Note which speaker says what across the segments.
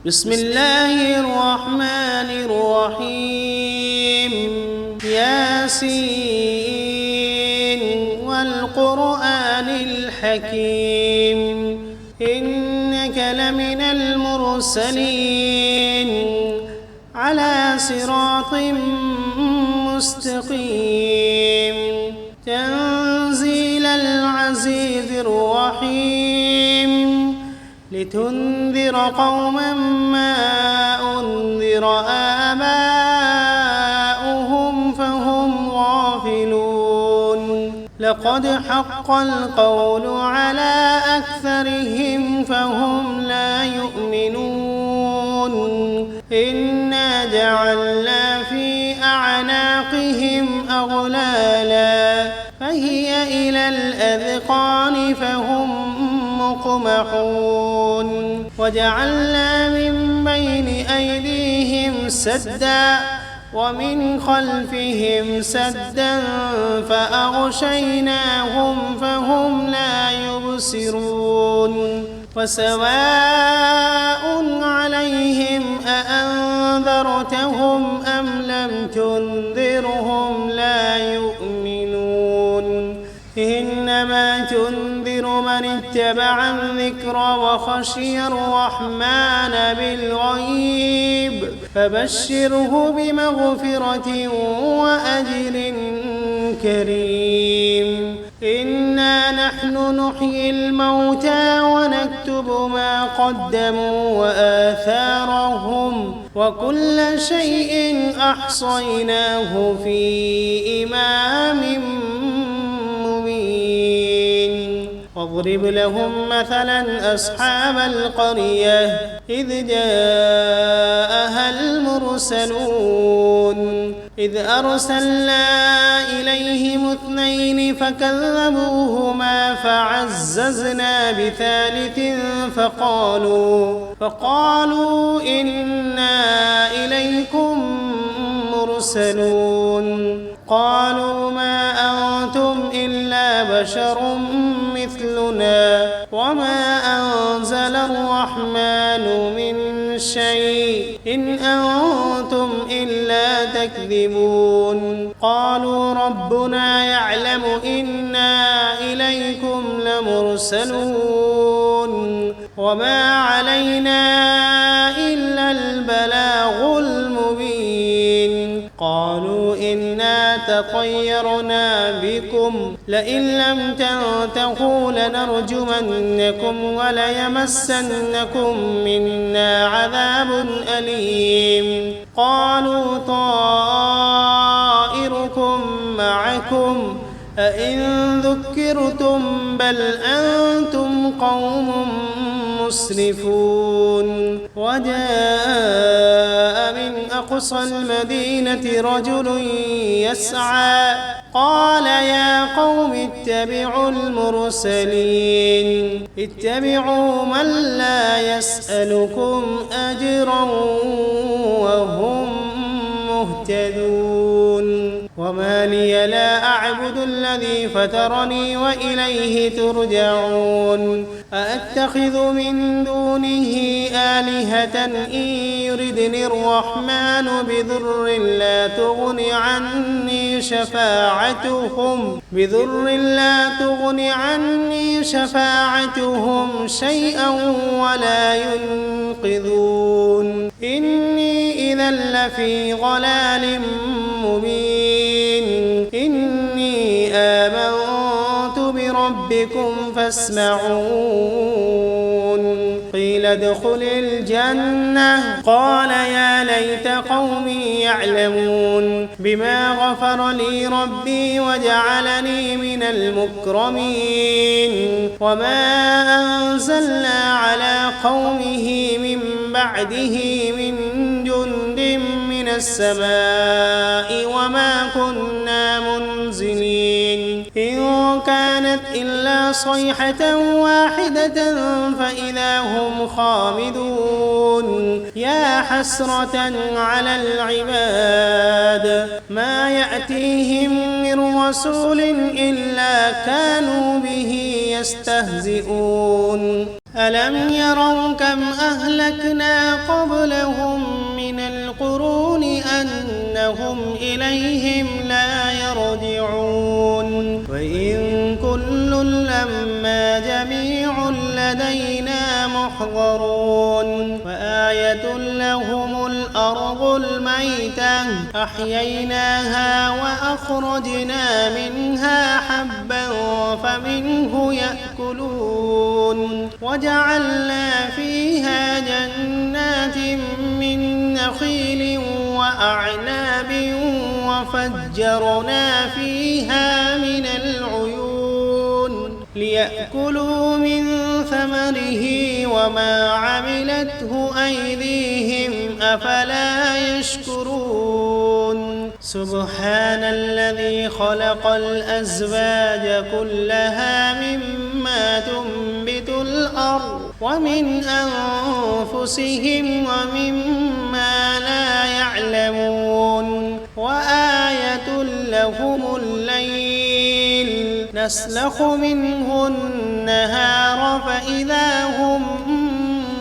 Speaker 1: بسم الله الرحمن الرحيم ياسين والقرآن الحكيم إنك لمن المرسلين على صراط مستقيم تنزيل العزيز الرحيم لتنذر قوما ما أنذر آباؤهم فهم غافلون لقد حق القول على أكثرهم فهم لا يؤمنون إنا جعلنا في أعناقهم أغلالا فهي إلى الأذقان فهم مقمحون وجعلنا من بين أيديهم سدا ومن خلفهم سدا فأغشيناهم فهم لا يبصرون وسواء عليهم أأنذرتهم أم لم تنذرهم لا يؤمنون إنما تنذر من اتبع الذكر وخشي الرحمن بالغيب فبشره بمغفرة وأجر كريم إنا نحن نحيي الموتى ونكتب ما قدموا وآثارهم وكل شيء أحصيناه في إمام واضرب لهم مثلا أصحاب القرية إذ جاءها المرسلون إذ أرسلنا إليهم 2 فكذبوهما فعززنا بثالث فقالوا إنا إليكم مرسلون قالوا ما أنتم إلا بشر مثلنا وما أنزل الرحمن من شيء إن أنتم إلا تكذبون قالوا ربنا يعلم إنا إليكم لمرسلون وما علينا إلا البلاغ المبين قالوا إنا تطيرنا بكم لئن لم تنتهوا لنرجمنكم وليمسنكم منا عذاب أليم قالوا طائركم معكم أئن ذكرتم بل أنتم قوم مسرفون وجاء من أقصى المدينة رجل يسعى قال يا قوم اتبعوا المرسلين اتبعوا من لا يسألكم أجرا وهم مهتدون وما لي لا أعبد الذي فطرني وإليه ترجعون أأتخذ من دونه آلهة إن يردني الرحمن بضر لا تغن عني شفاعتهم شيئا ولا ينقذون إني إذا لفي ضلال مبين إني آمنت بربكم فاسمعون قيل ادخل الجنة قال يا ليت قومي يعلمون بما غفر لي ربي وجعلني من المكرمين وما أنزلنا على قومه من بعده من جند من السماء وما كنا منزلين إن كانت إلا صيحة واحدة فإذا هم خامدون يا حسرة على العباد ما يأتيهم من رسول إلا كانوا به يستهزئون ألم يروا كم أهلكنا قبلهم من القرون أنهم إليهم لا يرجعون وإن كل لما جميع لدينا محضرون وآية لهم الأرض الميتة أحييناها وأخرجنا منها حبا فمنه يأكلون وجعلنا فيها جنات من نخيل وأعناب وفجرنا فيها من العيون ليأكلوا من ثمره وما عملته أيديهم أفلا يشكرون سبحان الذي خلق الأزواج كلها مما تنبت الأرض ومن أنفسهم ومما لا يعلمون وآية لهم الليل نسلخ منه النهار فإذا هم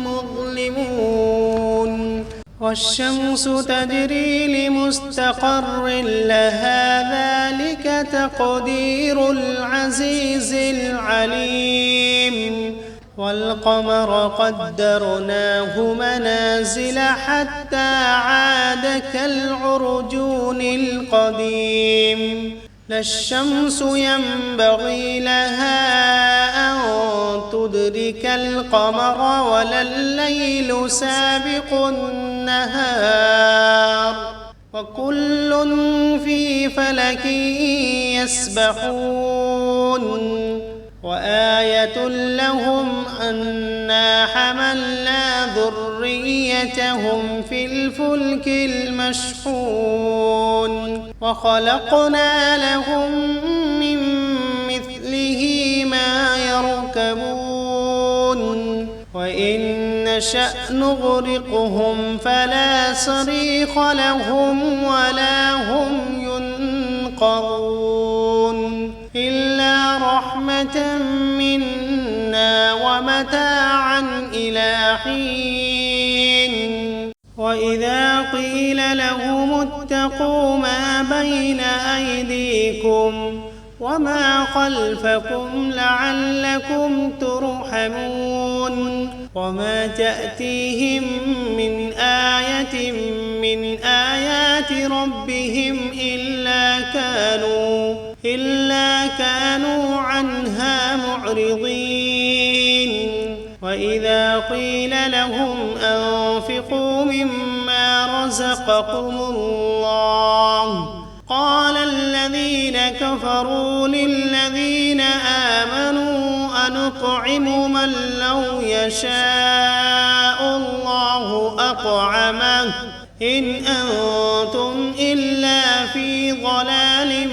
Speaker 1: مظلمون والشمس تجري لمستقر لها ذلك تقدير العزيز العليم والقمر قدرناه منازل حتى عاد كالعرجون القديم لا الشمس ينبغي لها أن تدرك القمر ولا الليل سابق النهار وكل في فلك يسبحون وآية لهم أنا حملنا ذريتهم في الفلك المشحون وخلقنا لهم من مثله ما يركبون وإن نشأ نغرقهم فلا صريخ لهم ولا هم ينقذون إلا رحمة منا ومتاعا إلى حين وإذا قيل لهم اتقوا ما بين أيديكم وما خلفكم لعلكم ترحمون وما تأتيهم من آية من آيات ربهم إلا كانوا عنها معرضين وإذا قيل لهم أنفقوا مما رزقكم الله قال الذين كفروا للذين آمنوا أنطعم من لو يشاء الله أطعمه إن أنتم إلا في ضلال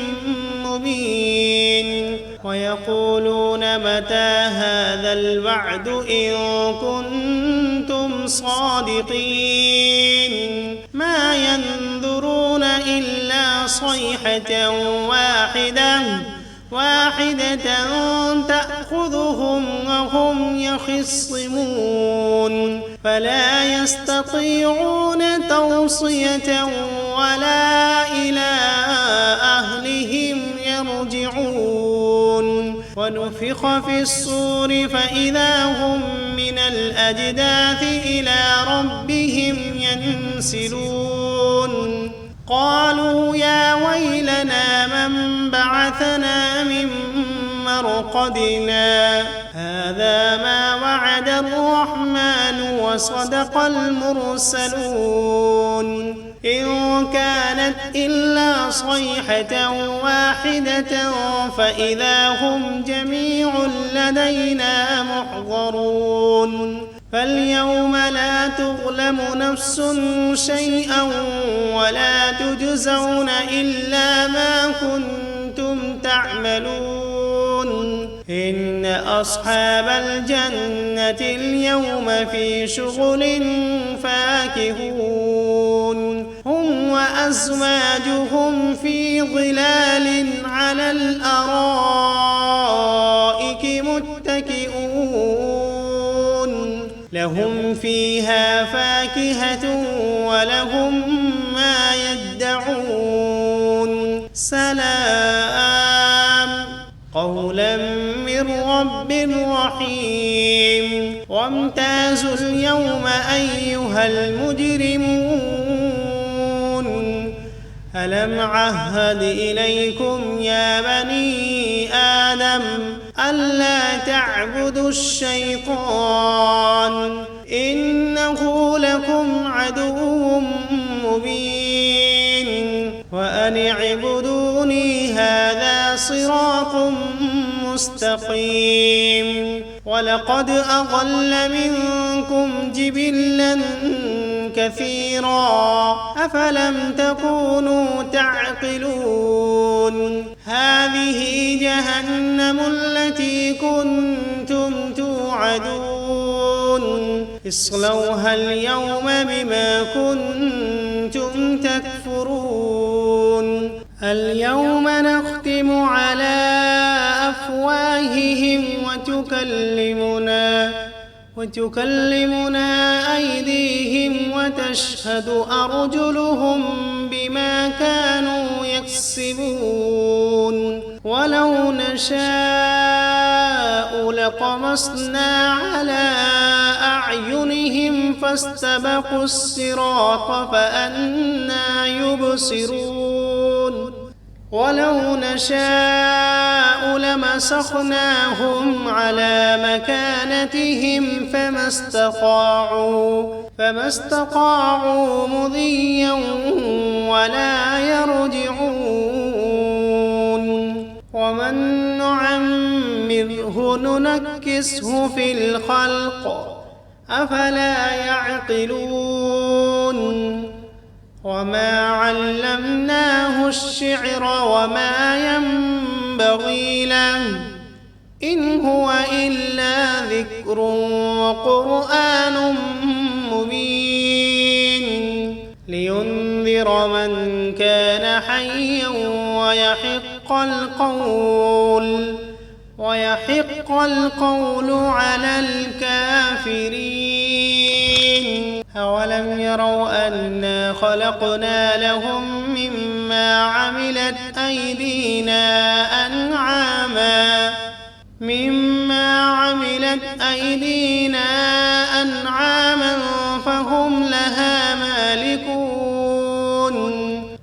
Speaker 1: مبين ويقولون متى هذا الوعد إن كنتم صادقين ما ينظرون إلا صيحة واحدة تأخذهم وهم يخصمون فلا يستطيعون توصية ولا إلى أهلهم يرجعون ونفخ في الصور فإذا هم من الأجداث إلى ربهم ينسلون قالوا يا ويلنا من بعثنا من مرقدنا هذا ما وعد الرحمن وصدق المرسلون إن كانت إلا صيحة واحدة فإذا هم جميع لدينا محضرون فاليوم لا تظلم نفس شيئا ولا تجزون إلا ما كنتم تعملون إن أصحاب الجنة اليوم في شغل فاكهون هم وأزواجهم في ظلال على الأرائك متكئون فيها فاكهة ولهم ما يدعون سلام قولا من رب رحيم وامتازوا اليوم أيها المجرمون ألم عهد إليكم يا بني آدم ألا تعبدوا الشيطان إنه لكم عدو مبين وأن اعبدوني هذا صراط مستقيم ولقد أضل منكم جبلا كثيرا أفلم تكونوا تعقلون هذه جهنم التي كنتم توعدون اصلوها اليوم بما كنتم تكفرون اليوم نختم على أفواههم وتكلمنا أيديهم وتشهد أرجلهم بما كانوا يكسبون ولو نشاء لطمسنا على أعينهم فاستبقوا الصراط فأنى يبصرون ولو نشاء لمسخناهم على مكانتهم فما استطاعوا مضيا ولا يرجعون ومن نعمره ننكسه في الخلق أفلا يعقلون وما علمناه الشعر وما ينبغي له إن هو إلا ذكر وقرآن مبين لينذر من كان حيا ويحق القول على الكافرين أولم يروا أنا خلقنا لهم مما عملت أيدينا أنعاما فهم لها مالكون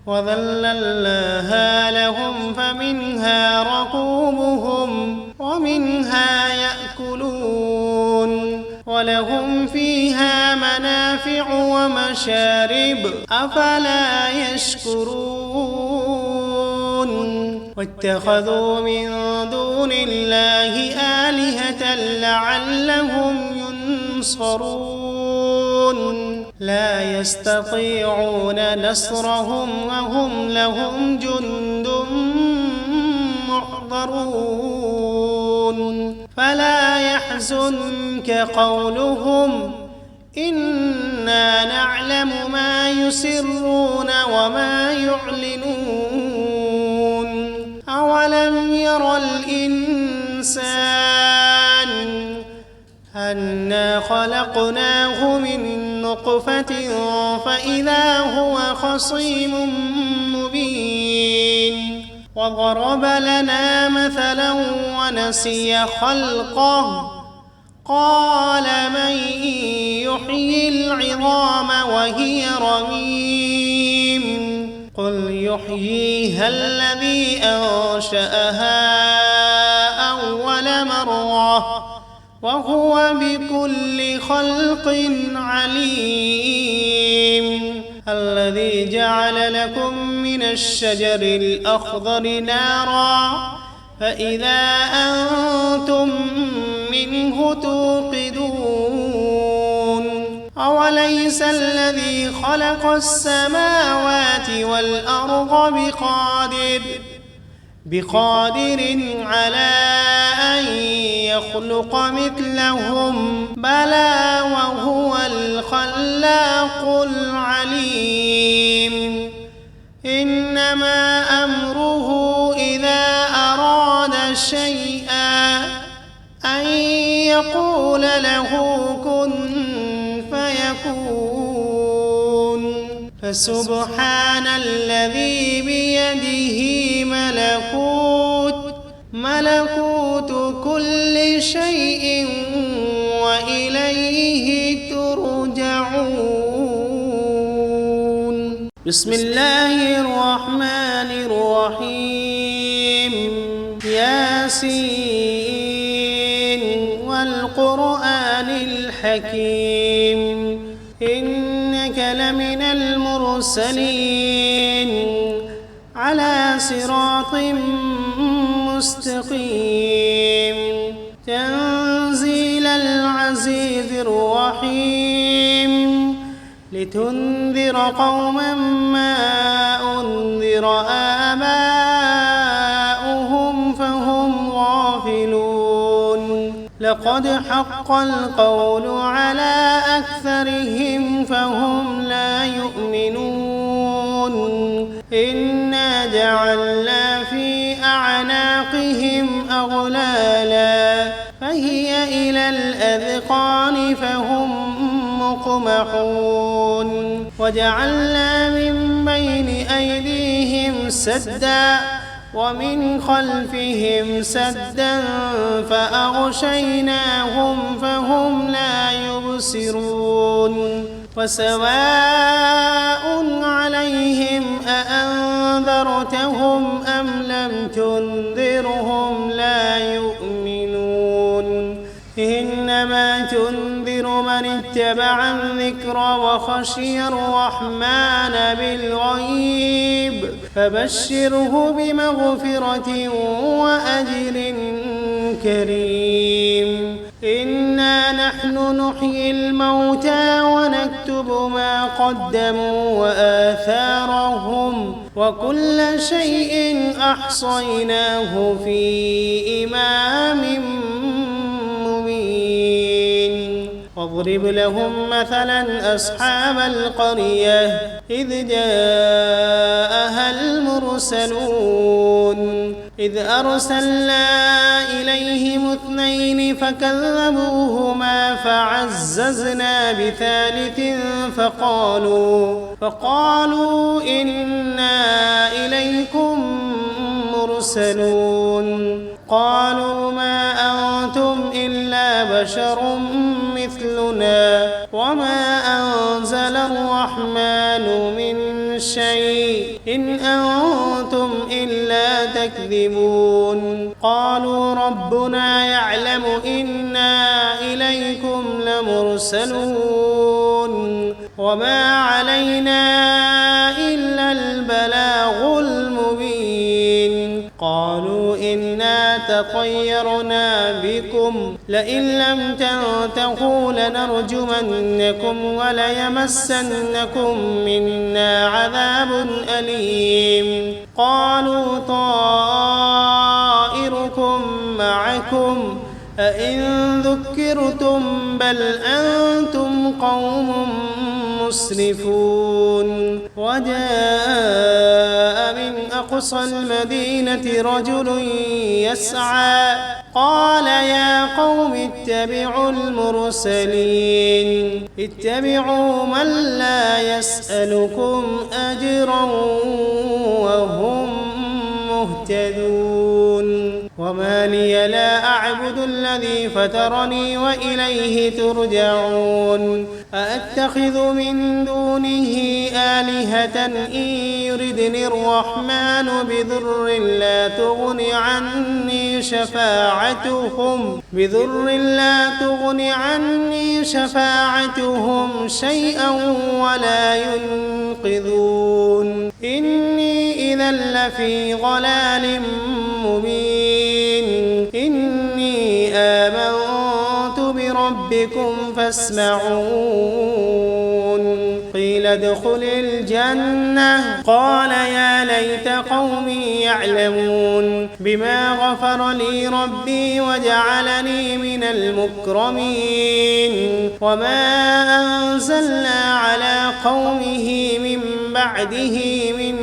Speaker 1: وذللناها لهم فمنها ركوبهم ومنها يأكلون ولهم فيها منافع ومشارب أفلا يشكرون واتخذوا من دون الله آلهة لعلهم ينصرون لا يستطيعون نصرهم وهم لهم جند محضرون فلا يحزنك قولهم إنا نعلم ما يسرون وما يعلنون أولم ير الإنسان أنا خلقناه من نطفة فإذا هو خصيم مبين وضرب لنا مثلا ونسي خلقه قال من يحيي العظام وهي رميم قل يحييها الذي أنشأها أول مرة وهو بكل خلق عليم الذي جعل لكم من الشجر الأخضر نارا فإذا أنتم منه توقدون أوليس الذي خلق السماوات والأرض بقادر على أن يخلق مثلهم بلى وهو الخلاق العليم إنما أمره إذا أراد شيئا أن يقول له كن فسبحان الذي بيده ملكوت كل شيء وإليه ترجعون. بسم الله الرحمن الرحيم. ياسين والقرآن الحكيم إنك لمن المرسلين على صراط مستقيم تنزيل العزيز الرحيم لتنذر قوما ما أنذر آباؤهم فهم غافلون لقد حق القول على أكثرهم فهم لا يؤمنون إنا جعلنا في أعناقهم أغلالا فهي إلى الأذقان فهم مقمحون وجعلنا من بين أيديهم سدا ومن خلفهم سدا فأغشيناهم فهم لا يبصرون وسواء عليهم أأنذرتهم أم لم تنذرهم لا يؤمنون إنما تنذر من اتبع الذكر وخشي الرحمن بالغيب فبشره بمغفرة وأجر كريم إنا نحن نحيي الموتى ونكتب ما قدموا وآثارهم وكل شيء أحصيناه في إمام مبين واضرب لهم مثلا أصحاب القرية إذ جاءها المرسلون إذ أرسلنا إليهم 2 فكذبوهما فعززنا بثالث فقالوا إنا إليكم مرسلون قالوا ما أنتم إلا بشر مثلنا وما أنزل الرحمن من شيء إن أنتم إلا تكذبون قالوا ربنا يعلم إنا إليكم لمرسلون وما علينا إلا البلاغ المبين قالوا إنا تطيرنا بكم لئن لم تنتهوا لنرجمنكم وليمسنكم منا عذاب أليم قالوا طائركم معكم أئن ذكرتم بل أنتم قوم مسرفون وجاء من أقصى المدينة رجل يسعى قال يا قوم اتبعوا المرسلين اتبعوا من لا يسألكم أجرا وهم مهتدون وما لي لا أعبد الذي فطرني وإليه ترجعون أأتخذ من دونه آلهة إن يردني الرحمن بضر لا تغن عني شفاعتهم شيئا ولا ينقذون إني إذا لفي ضلال مبين إني آمنت بربكم فاسمعون قيل ادخل الجنة قال يا ليت قومي يعلمون بما غفر لي ربي وجعلني من المكرمين وما أنزلنا على قومه من بعده من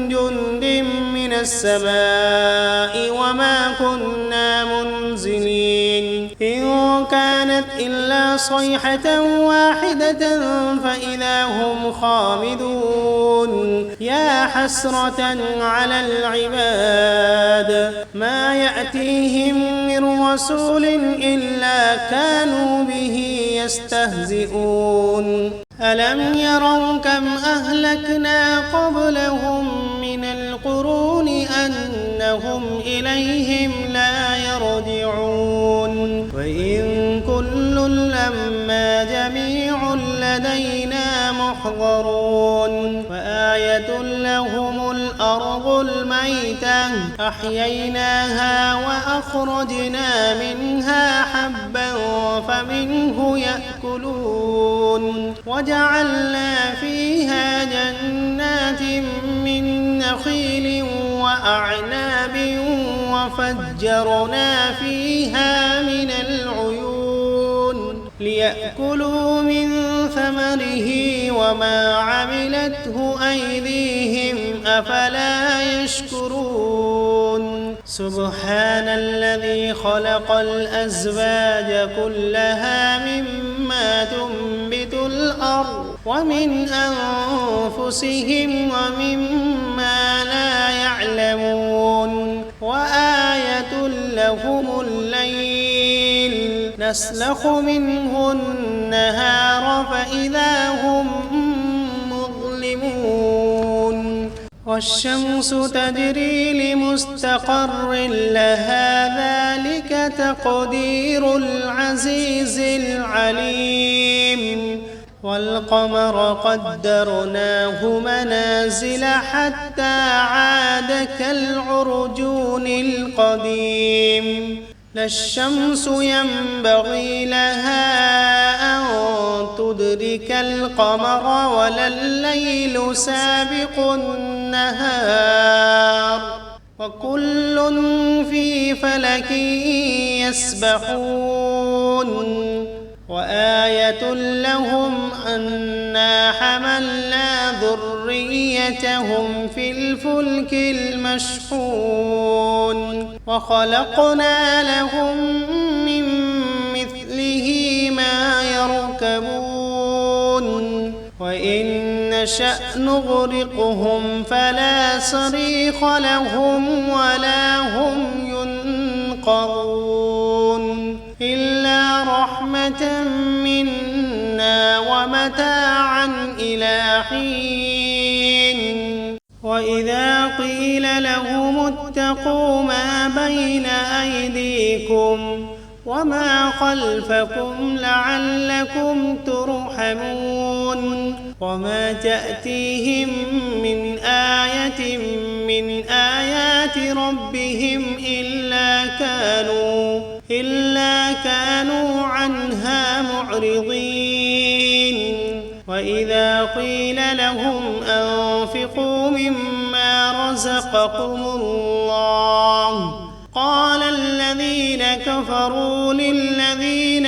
Speaker 1: جند من السماء وما كنا منزلين إن كانت إلا صيحة واحدة فإذا هم خامدون يا حسرة على العباد ما يأتيهم من رسول إلا كانوا به يستهزئون ألم يروا كم أهلكنا قبلهم من القرون أنهم إليهم لا يرجعون وإن كل لما جميع لدينا محضرون وآية لهم الأرض الميتة أحييناها وأخرجنا منها حبا فمنه يأكلون وجعلنا فيها جنات من نخيل وأعناب وفجرنا فيها من العيون ليأكلوا من ثمره وما عملته أيديهم أفلا يشكرون سبحان الذي خلق الأزواج كلها مما تنبت الأرض ومن أنفسهم ومما لا يعلمون وآية لهم الليل نسلخ منه النهار فإذا هم مظلمون والشمس تجري لمستقر لها ذلك تقدير العزيز العليم والقمر قدرناه منازل حتى عاد كالعرجون القديم لا الشمس ينبغي لها أن تدرك القمر ولا الليل سابق النهار وكل في فلك يسبحون وآية لهم أنا حملنا ذريتهم في الفلك المشحون وخلقنا لهم من مثله ما يركبون وإن نشأ نغرقهم فلا صريخ لهم ولا هم ينقذون إلا رحمة منا ومتاعا إلى حين وإذا قيل لهم اتقوا ما بين أيديكم وما خلفكم لعلكم ترحمون وما تأتيهم من آية من آيات ربهم إلا كانوا عنها معرضين وإذا قيل لهم أنفقوا مما رزقكم الله قال الذين كفروا للذين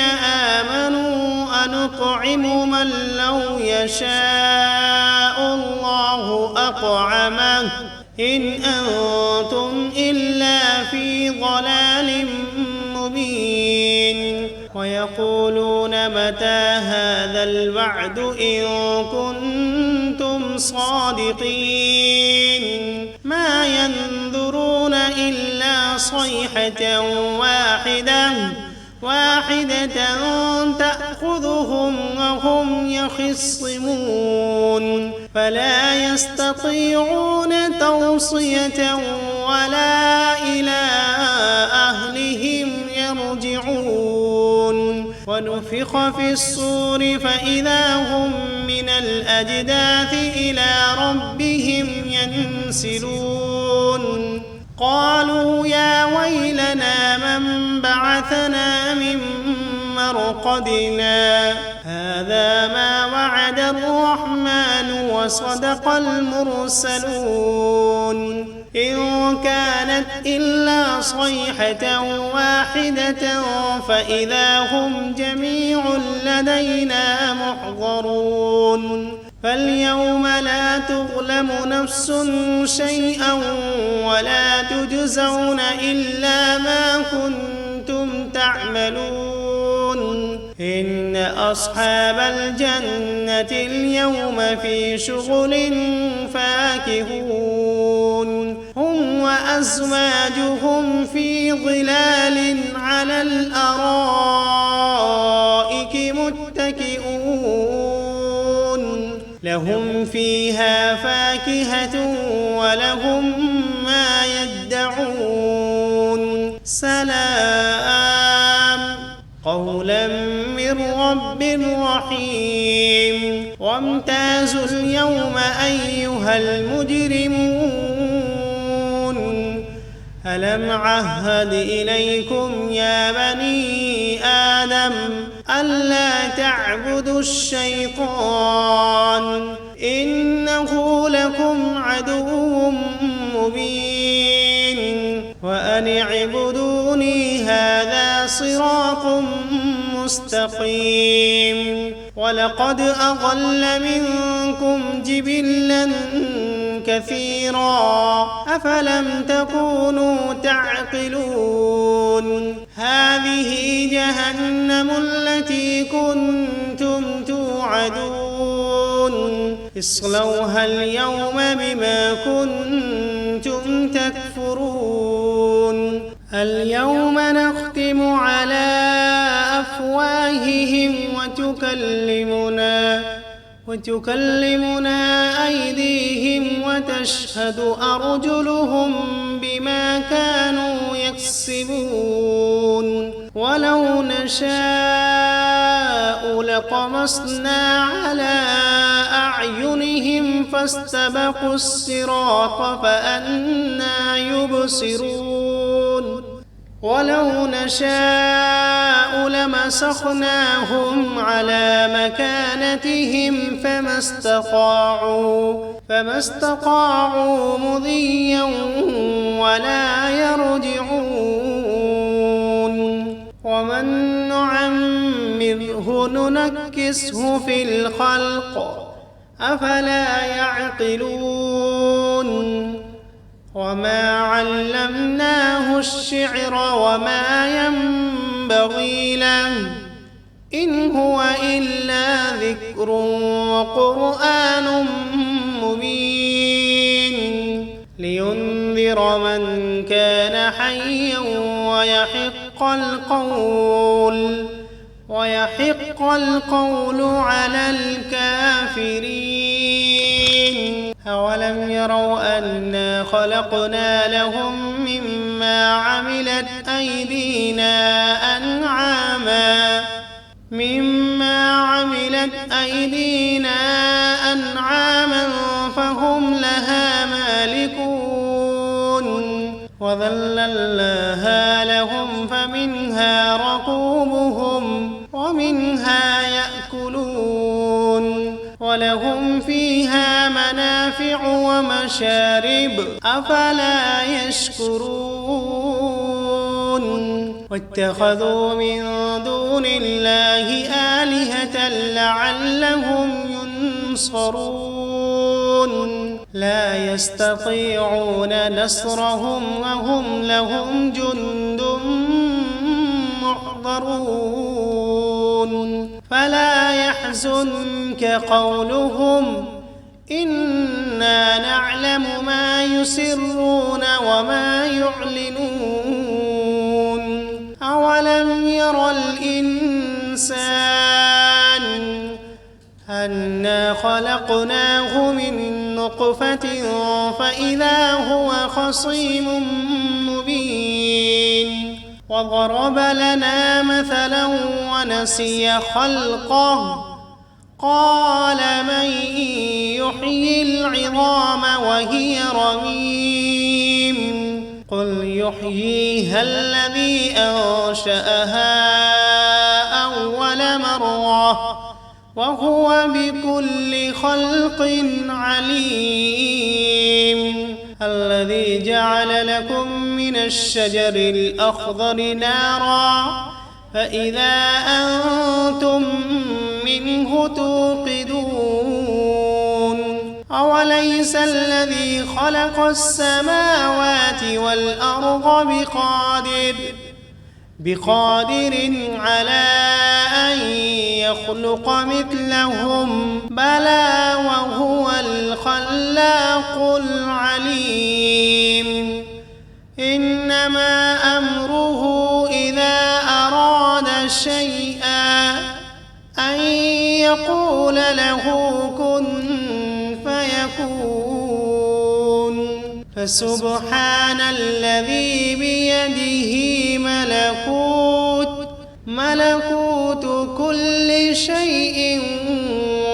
Speaker 1: آمنوا أنطعم من لو يشاء الله أطعمه إن أنتم إلا في ضلال مبين ويقولون متى هذا الوعد إن كنتم صادقين ما ينظرون إلا صيحة واحدة تأخذهم وهم يخصمون فلا يستطيعون توصية ولا إلى أهلهم يرجعون ونفخ في الصور فإذا هم من الأجداث إلى ربهم ينسلون قالوا يا ويلنا من بعثنا من مرقدنا هذا ما وعد الرحمن وصدق المرسلون إن كانت إلا صيحة واحدة فإذا هم جميع لدينا محضرون فاليوم لا تظلم نفس شيئا ولا تجزون إلا ما كنتم تعملون إن أصحاب الجنة اليوم في شغل فاكهون هم وأزواجهم في ظلال على الأرائك متكئون لهم فيها فاكهة ولهم ما يدعون سلام قولا من رب رحيم وامتازوا اليوم أيها المجرمون ألم عهد إليكم يا بني آدم ألا تعبدوا الشيطان إنه لكم عدو مبين وأن اعبدوني هذا صراط مستقيم ولقد أضل منكم جبلا كثيرا أفلم تكونوا تعقلون هذه جهنم التي كنتم توعدون اصلوها اليوم بما كنتم تكفرون اليوم نختم على أفواههم وتكلمنا أيديهم وتشهد أرجلهم بما كانوا يكسبون ولو نشاء لطمسنا على أعينهم فاستبقوا الصراط فأنى يبصرون ولو نشاء لمسخناهم على مكانتهم فما استطاعوا مضيا ولا يرجعون ومن نعمره ننكسه في الخلق أفلا يعقلون وما علمناه الشعر وما ينبغي له إن هو إلا ذكر وقرآن مبين لينذر من كان حيا ويحق القول على الكافرين أولم يروا أنا خلقنا لهم مما عملت أيدينا أنعاما فهم لها مالكون وذللناها لهم فمنها ركوبهم ومنها يأكلون ولهم فيها منافع ومشارب أفلا يشكرون واتخذوا من دون الله آلهة لعلهم ينصرون لا يستطيعون نصرهم وهم لهم جند محضرون فلا يحزنك قولهم إنا نعلم ما يسرون وما يعلنون أولم ير الإنسان أنا خلقناه من نطفة فإذا هو خصيم مبين وضرب لنا مثلا ونسي خلقه قال من يحيي العظام وهي رميم قل يحييها الذي أنشأها أول مرة وهو بكل خلق عليم الذي جعل لكم من الشجر الأخضر نارا فإذا أنتم منه توقدون أوليس الذي خلق السماوات والأرض بقادر على أن يخلق مثلهم بلى وهو الخلاق العليم إنما أمره إذا أراد شيئا أن يقول له كن فيكون فسبحان الذي بيده ملكوت كل شيء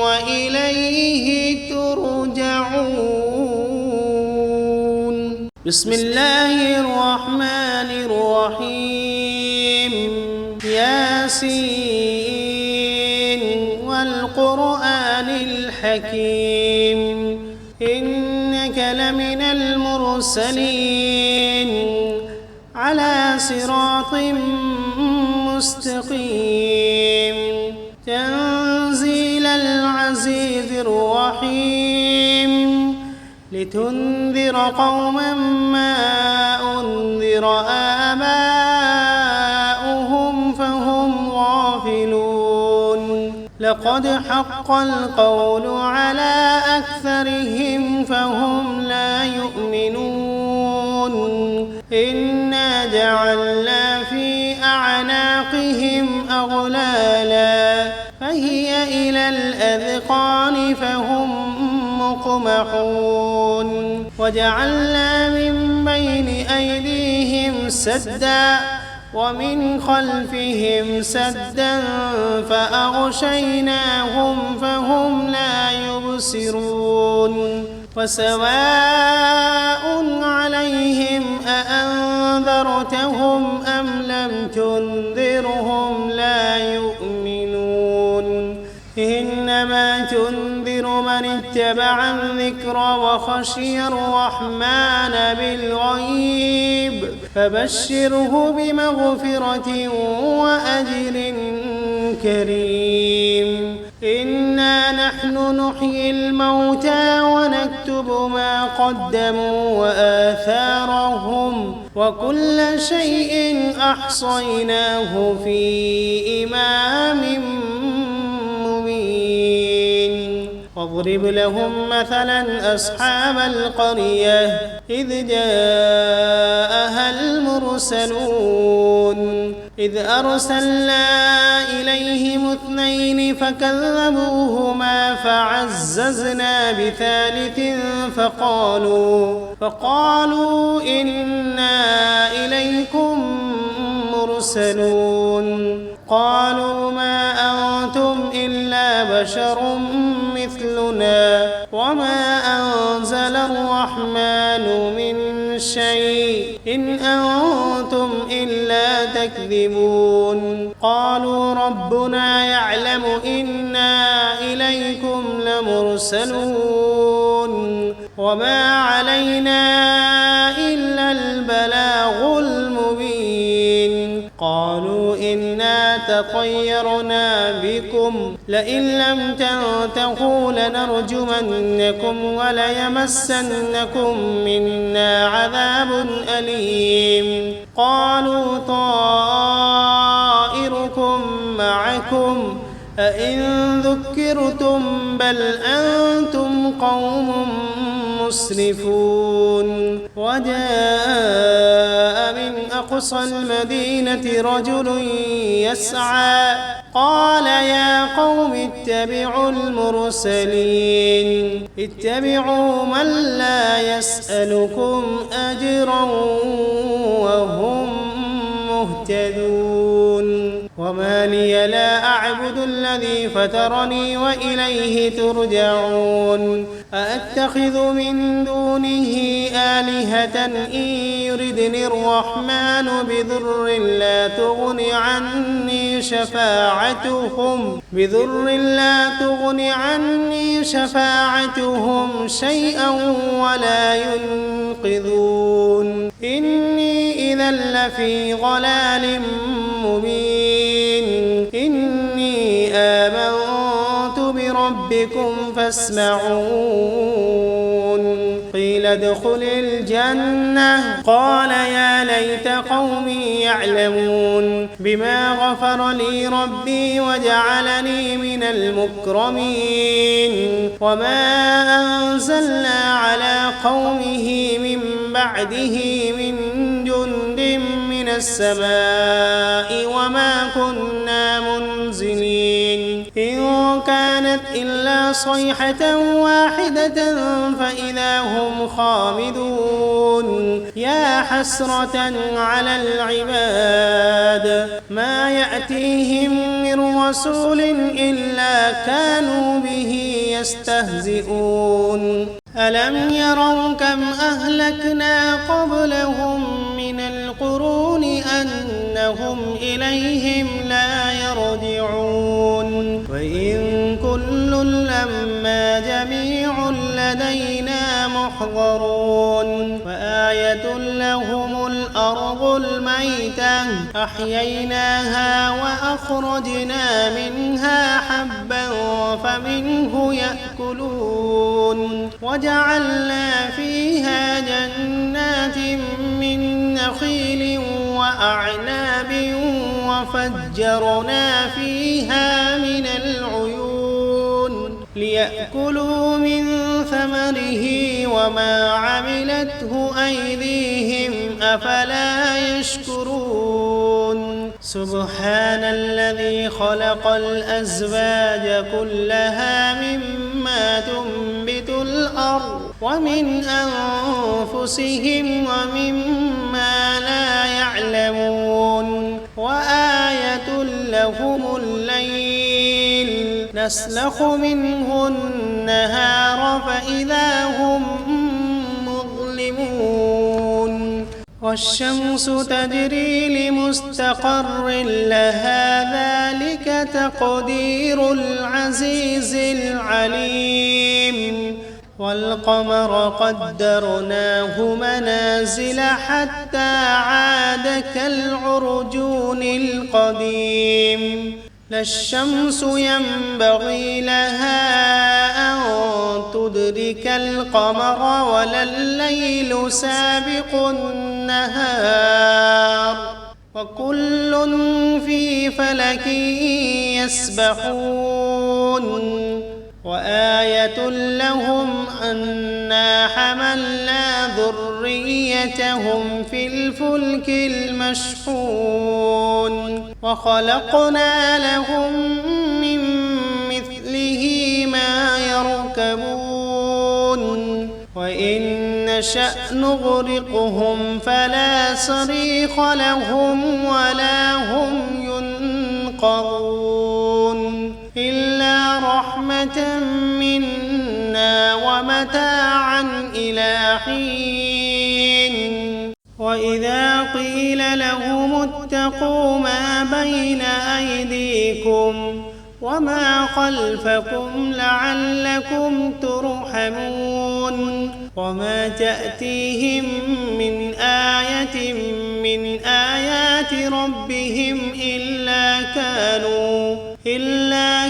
Speaker 1: وإليه ترجعون. بسم الله الرحمن الرحيم. ياسين والقرآن الحكيم إنك لمن المرسلين على صراط مستقيم تنزيل العزيز الرحيم لتنذر قوما ما أنذر آباؤهم فهم غافلون لقد حق القول على أكثرهم فهم لا يؤمنون إنا جعلنا في أعناقهم أغلالا فهي إلى الأذقان فهم مقمحون وجعلنا من بين أيديهم سدا ومن خلفهم سدا فأغشيناهم فهم لا يبصرون وسواء عليهم أأنذرتهم أم لم تنذرهم لا يؤمنون إنما تنذر من اتبع الذكر وخشي الرحمن بالغيب فبشره بمغفرة وأجر كريم إنا نحن نحيي الموتى ونكتب ما قدموا وآثارهم وكل شيء أحصيناه في إمام مبين واضرب لهم مثلا أصحاب القرية إذ جاءها المرسلون إذ أرسلنا إليهم اثنين فكذبوهما فعززنا بثالث فقالوا إنا إليكم مرسلون قالوا ما أنتم إلا بشر مثلنا وما أنزل الرحمن من شيء إن أنتم إلا تكذبون قالوا ربنا يعلم إنا إليكم لمرسلون وما علينا إلا البلاغ المبين قالوا إنا تطيرنا بكم لئن لم تنتهوا لنرجمنكم وليمسنكم منا عذاب أليم قالوا طائركم معكم أئن ذكرتم بل أنتم قوم مسرفون وجاء من أقصى المدينة رجل يسعى قال يا قوم اتبعوا المرسلين اتبعوا من لا يسألكم أجرا وهم مهتدون وما لي لا أعبد الذي فطرني وإليه ترجعون أأتخذ من دونه آلهة إن يردني الرحمن بضر لا تغن عني شفاعتهم شيئا ولا ينقذون إني إذا لفي ضلال مبين إني آمنت بربكم فاسمعون قيل قيل ادخل الجنة قال يا ليت قومي يعلمون بما غفر لي ربي وجعلني من المكرمين وما أنزلنا على قومه من بعده من جند من السماء وما كنا منزلين إن كانت إلا صيحة واحدة فإذا هم خامدون يا حسرة على العباد ما يأتيهم من رسول إلا كانوا به يستهزئون ألم يروا كم أهلكنا قبلهم من القرون أنهم إليهم لا يرجعون وإن كل لما جميع لدينا محضرون وآية لهم الأرض الميتة أحييناها وأخرجنا منها حبا فمنه يأكلون وجعلنا فيها جنات من نخيل وأعناب وفجرنا فيها من العيون ليأكلوا من ثمره وما عملته أيديهم أفلا يشكرون سبحان الذي خلق الأزواج كلها مما تنبت الأرض ومن أنفسهم ومما لا يعلمون وآية لهم الليل نسلخ منه النهار فإذا هم مظلمون والشمس تجري لمستقر لها ذلك تقدير العزيز العليم والقمر قدرناه منازل حتى عاد كالعرجون القديم لا الشمس ينبغي لها أن تدرك القمر ولا الليل سابق النهار وكل في فلك يسبحون وآية لهم أنا حملنا ذريتهم في الفلك المشحون وخلقنا لهم من مثله ما يركبون وإن نشأ نغرقهم فلا صريخ لهم ولا هم ينقذون إلا رحمة منا ومتاعا إلى حين وإذا قيل لهم اتقوا ما بين أيديكم وما خلفكم لعلكم ترحمون وما تأتيهم من آية من آيات ربهم إلا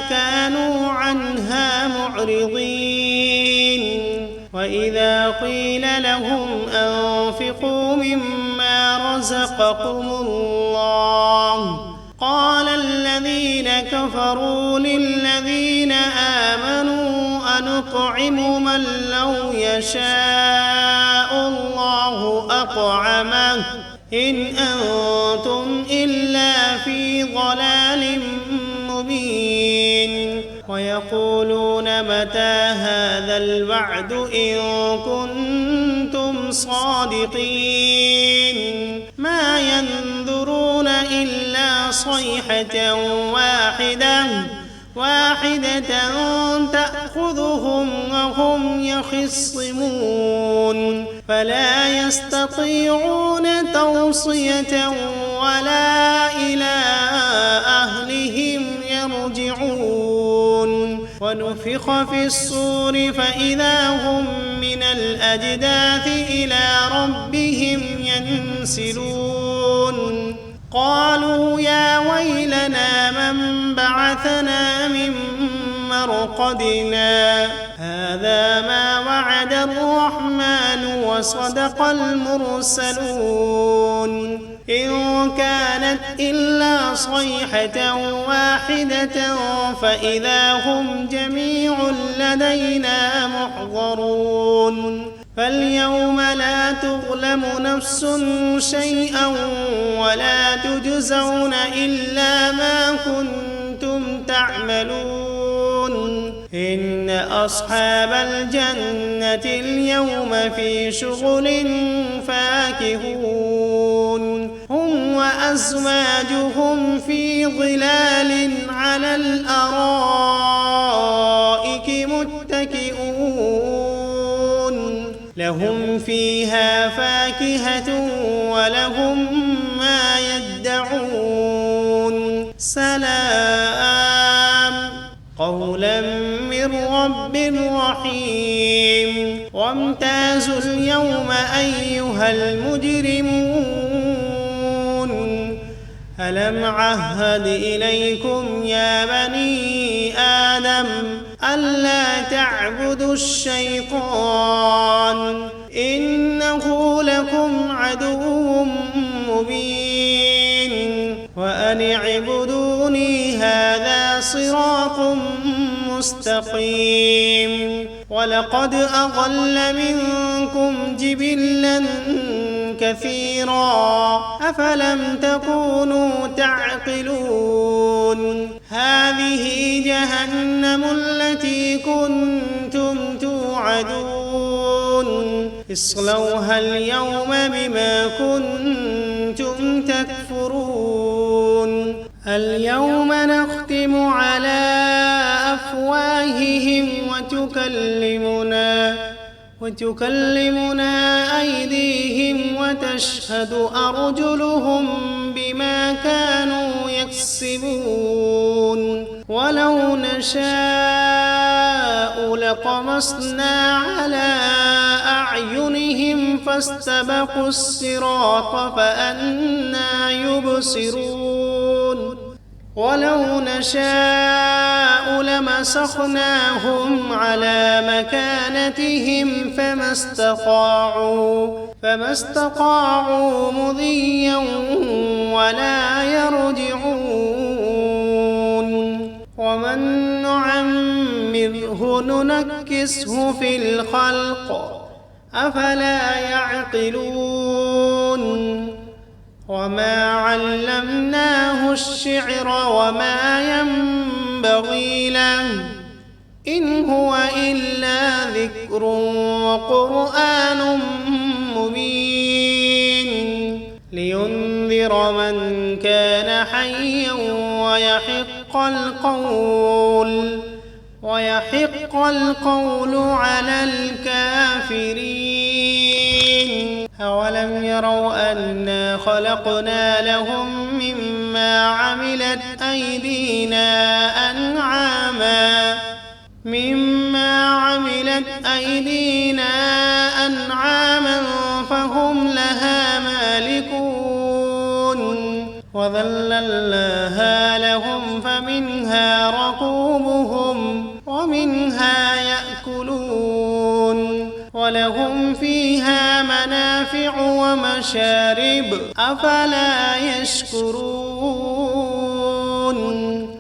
Speaker 1: كانوا عنها معرضين وإذا قيل لهم أنفقوا مما رزقكم الله قال الذين كفروا للذين آمنوا أنطعم من لو يشاء الله أطعمه إن أنتم إلا في ضلال مبين ويقولون متى هذا الوعد إن كنتم صادقين ما ينظرون إلا صيحة واحدة تأخذهم وهم يخصمون فلا يستطيعون توصية ولا إلى أهلهم يرجعون ونفخ في الصور فإذا هم من الأجداث إلى ربهم ينسلون قالوا يا ويلنا من بعثنا من مرقدنا هذا ما وعد الرحمن وصدق المرسلون إن كانت إلا صيحة واحدة فإذا هم جميع لدينا محضرون فاليوم لا تظلم نفس شيئا ولا تجزون إلا ما كنتم تعملون إن أصحاب الجنة اليوم في شغل فاكهون هم وأزواجهم في ظلال على الأرائك متكئون لهم فيها فاكهة ولهم ما يدعون سلام قولا من رب رحيم وامتازوا اليوم أيها المجرمون ألم عهد إليكم يا بني آدم ألا تعبدوا الشيطان إنه لكم عدو مبين وأن اعبدوني هذا صراط مستقيم ولقد أضل منكم جبلا كثيرا أفلم تكونوا تعقلون هذه جهنم التي كنتم توعدون اصلوها اليوم بما كنتم تكفرون اليوم نختم على أفواههم وتكلمنا أيديهم وتشهد أرجلهم بما كانوا يكسبون ولو نشاء لطمسنا على أعينهم فاستبقوا الصراط فأنى يبصرون ولو نشاء لمسخناهم على مكانتهم فما استطاعوا مضيا ولا يرجعون ومن نعمره ننكسه في الخلق أفلا يعقلون وما علمناه الشعر وما ينبغي له إن هو إلا ذكر وقرآن مبين لينذر من كان حيا ويحق القول على الكافرين أولم يروا أنا خلقنا لهم مما عملت أيدينا أنعاما فهم لها مالكون وذللناها لهم فمنها ركوبهم ومنها يأكلون ولهم فيها منافع ومشارب أفلا يشكرون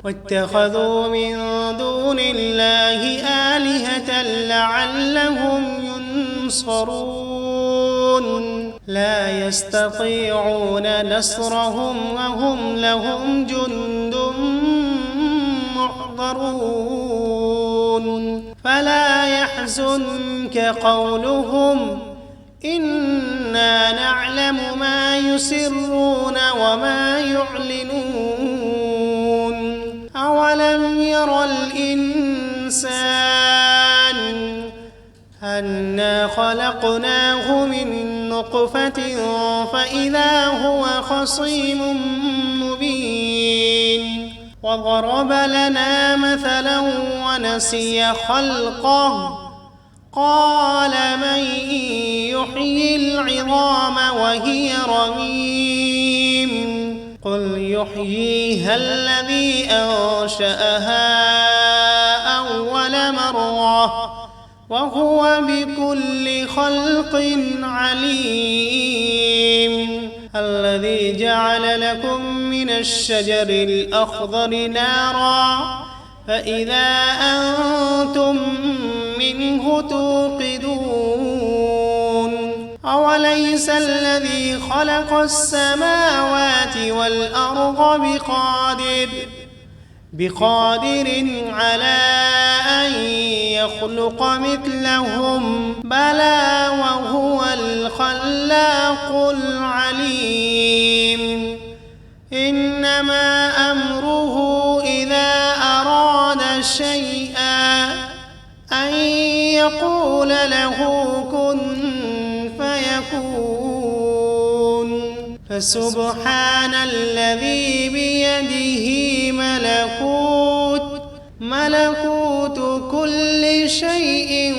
Speaker 1: واتخذوا من دون الله آلهة لعلهم ينصرون لا يستطيعون نصرهم وهم لهم جند محضرون فلا يحزنك قولهم إنا نعلم ما يسرون وما يعلنون أولم ير الإنسان أنا خلقناه من نطفة فإذا هو خصيم مبين وضرب لنا مثلا ونسي خلقه قال من يحيي العظام وهي رميم قل يحييها الذي أنشأها أول مرة وهو بكل خلق عليم. الذي جعل لكم من الشجر الأخضر نارا فإذا أنتم منه توقدون. أوليس الذي خلق السماوات والأرض بقادر على أن يخلق مثلهم؟ بلى وهو الخلاق العليم. إنما أمره إذا أراد شيئا أن يقول له كن فيكون. فسبحان الذي بيده ملكوت كل شيء